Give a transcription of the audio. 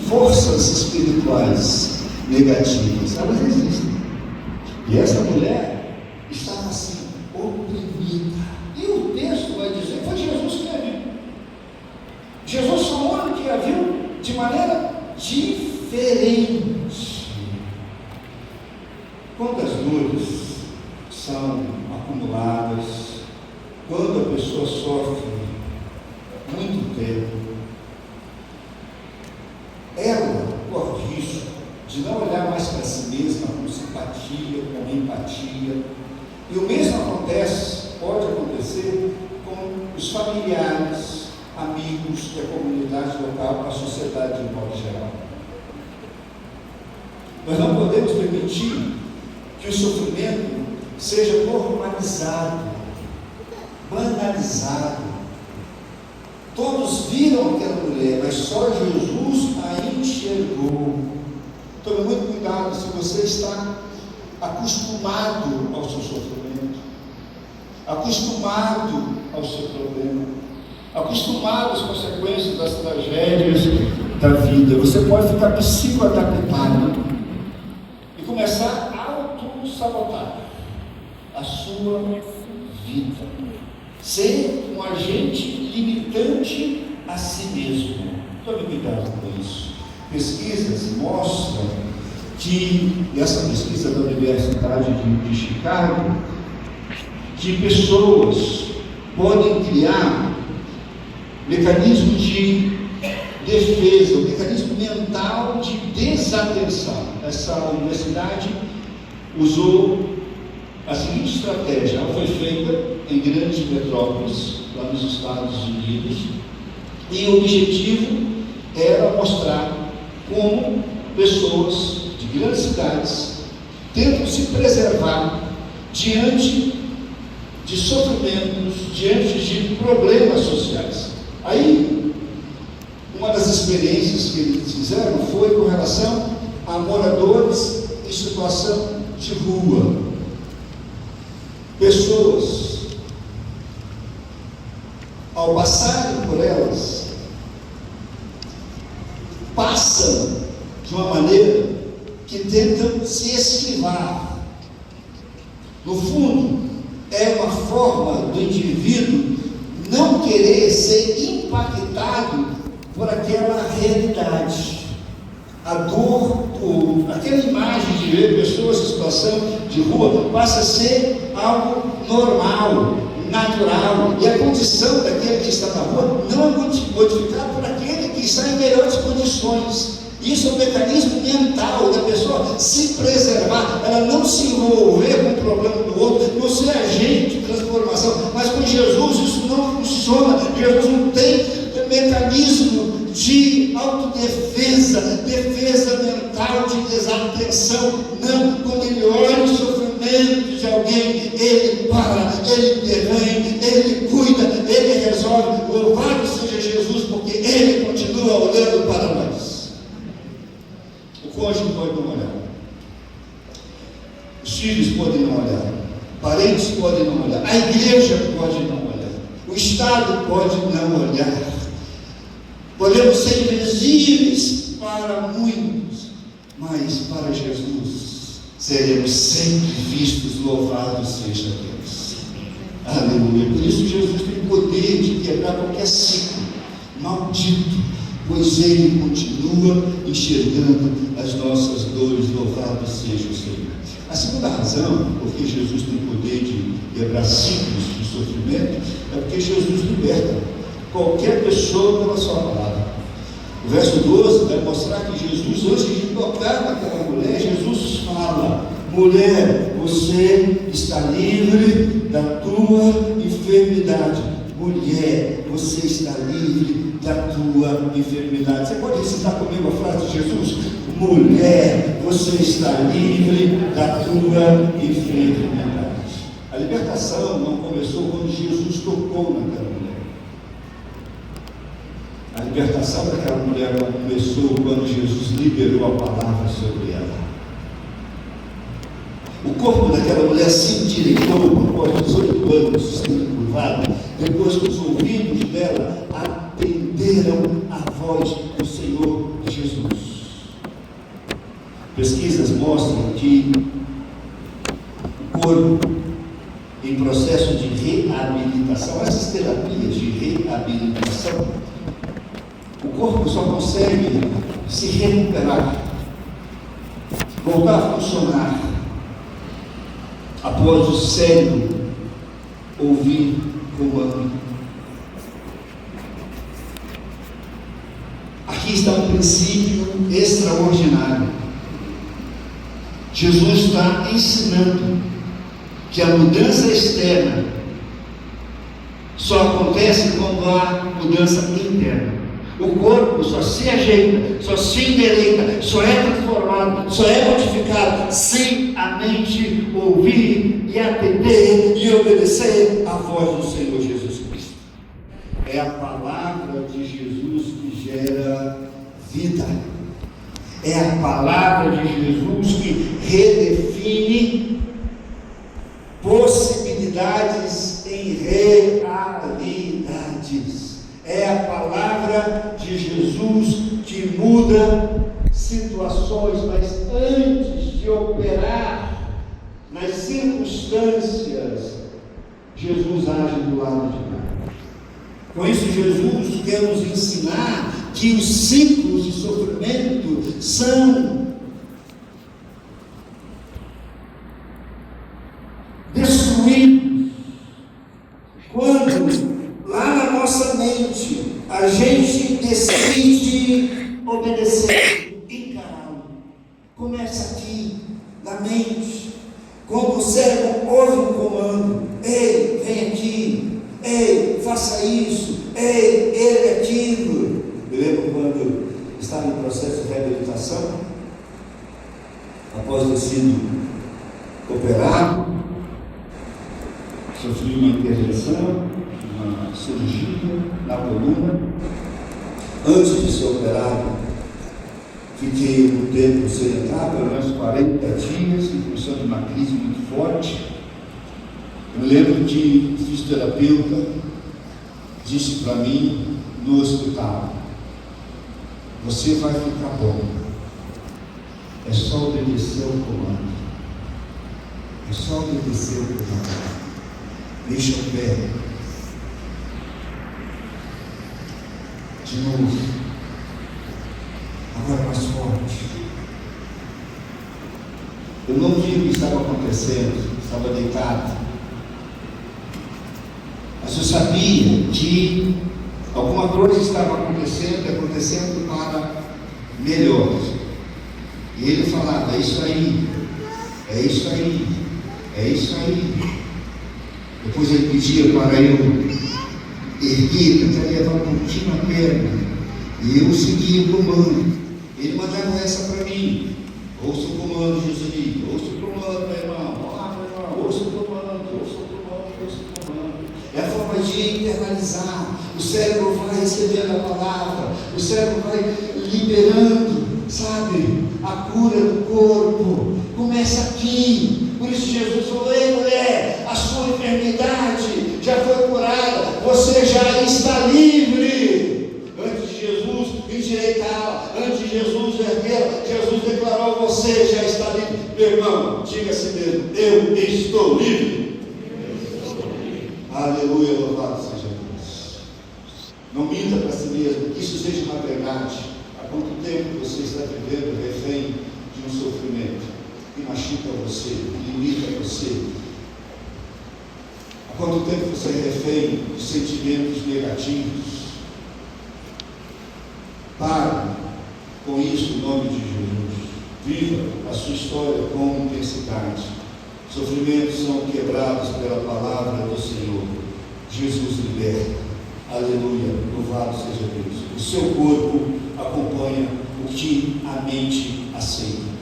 forças espirituais negativas, elas existem. E essa mulher estava assim, oprimida. E o texto vai dizer que foi Jesus que a viu. Jesus foi o único que a viu de maneira diferente. Quantas dores são acumuladas quando a pessoa sofre muito tempo, ela corre o risco de não olhar mais para si mesma com simpatia, com empatia. E o mesmo pode acontecer com os familiares, amigos da comunidade local, a sociedade de modo geral. Nós não podemos permitir que o sofrimento seja normalizado, banalizado. Todos viram aquela mulher, mas só Jesus a enxergou. Tome muito cuidado se você está acostumado ao seu sofrimento, acostumado ao seu problema, acostumado às consequências das tragédias da vida. Você pode ficar psicoadaptado e começar a auto-sabotar a sua vida, ser um agente limitante a si mesmo. Tome cuidado com isso. Pesquisas mostram que, essa pesquisa da Universidade de Chicago, que pessoas podem criar mecanismos de defesa, um mecanismo mental de desatenção. Essa universidade usou a seguinte estratégia. Ela foi feita em grandes metrópoles, lá nos Estados Unidos, e o objetivo era mostrar como pessoas de grandes cidades tentam se preservar diante de sofrimentos, diante de problemas sociais. Aí, uma das experiências que eles fizeram foi com relação a moradores em situação de rua. Pessoas, ao passarem por elas, passam de uma maneira que tentam se esquivar. No fundo, é uma forma do indivíduo não querer ser impactado por aquela realidade, a dor do outro. Aquela imagem de ver pessoas em situação de rua passa a ser algo normal, natural, e a condição daquele que está na rua não é modificada por aquele que está em melhores condições. Isso é um mecanismo mental da pessoa se preservar, ela não se envolver com o problema do outro, não ser agente de transformação. Mas com Jesus isso não funciona. Jesus não tem mecanismo de autodefesa, defesa mental, de desatenção. Não, quando ele olha o sofrimento de alguém, ele para, ele intervém, ele cuida, ele resolve. Louvado seja Jesus, porque ele continua olhando para nós. O cônjuge pode não olhar, os filhos podem não olhar, parentes podem não olhar, a igreja pode não olhar, o Estado pode não olhar. Podemos ser invisíveis para muitos, mas para Jesus seremos sempre vistos. Louvado seja Deus. Aleluia. Por isso Jesus tem poder de quebrar qualquer ciclo maldito, pois Ele continua enxergando as nossas dores. Louvado seja o Senhor. A segunda razão, porque Jesus tem poder de quebrar ciclos de sofrimento, é porque Jesus liberta qualquer pessoa pela sua palavra. O verso 12 vai mostrar que Jesus, antes de tocar naquela mulher, Jesus fala: mulher, você está livre da tua enfermidade. Mulher, você está livre da tua enfermidade. Você pode recitar comigo a frase de Jesus? Mulher, você está livre da tua enfermidade. A libertação não começou quando Jesus tocou naquela mulher. A libertação daquela mulher não começou quando Jesus liberou a palavra sobre ela. O corpo daquela mulher se endireitou após 18 anos sendo curvado, depois que os ouvidos dela atenderam a voz do Senhor Jesus. Jesus. Pesquisas mostram que o corpo em processo de reabilitação, essas terapias de reabilitação, o corpo só consegue se recuperar, voltar a funcionar, após o cérebro ouvir comando. Aqui está um princípio extraordinário. Jesus está ensinando que a mudança externa só acontece quando há mudança interna. O corpo só se ajeita, só se endireita, só é transformado, só é modificado se a mente ouvir e atender e obedecer à voz do Senhor Jesus Cristo. É a palavra de Jesus que gera vida. É a palavra de Jesus que redefine possibilidades em realidades. É a palavra de Jesus que muda situações, mas antes de operar nas circunstâncias, Jesus age do lado de cá. Com isso, Jesus quer nos ensinar que os ciclos de sofrimento são destruídos quando lá na nossa mente a gente decide obedecer, encará-lo. Começa aqui, na mente. Quando o cérebro ouve um comando: ei, vem aqui, ei, faça isso, ei, ele aquilo. Eu lembro quando estava em processo de reabilitação, após ter sido operado, sofri uma intervenção, uma cirurgia na coluna. Antes de ser operado, fiquei um tempo sem entrar, pelo menos 40 dias, em função de uma crise muito forte. Eu lembro que o fisioterapeuta disse para mim no hospital: você vai ficar bom, é só obedecer ao comando, é só obedecer ao comando, deixa o pé. De novo, agora mais forte. Eu não vi o que estava acontecendo, estava deitado, mas eu sabia que alguma coisa estava acontecendo para melhor. E ele falava: é isso aí, é isso aí, é isso aí. Depois ele pedia para eu erguer, tentar levar um pouquinho a perna, e eu seguia o comando. Ele mandava essa para mim: ouça o comando, Jesus, ouça o comando, meu irmão, meu irmão, ouça o comando, ouça o comando, ouça o comando. É a forma de internalizar. O cérebro vai recebendo a palavra, o cérebro vai liberando, sabe, a cura do corpo. Começa aqui. Por isso Jesus falou: ei, mulher, a sua enfermidade já foi curada, você já está livre. Antes de Jesus endireitá-la, antes de Jesus erguê-la, Jesus declarou: você já está livre. Meu irmão, diga a si mesmo: eu estou livre. Aleluia, louvado seja Deus. Não minta para si mesmo, que isso seja uma verdade. Há quanto tempo você está vivendo refém de um sofrimento que machuca você, que limita você? Há quanto tempo você é refém de sentimentos negativos? Pare com isso em nome de Jesus. Viva a sua história com intensidade. Sofrimentos são quebrados pela palavra do Senhor. Jesus liberta. Aleluia, louvado seja Deus. O seu corpo acompanha o que a mente aceita.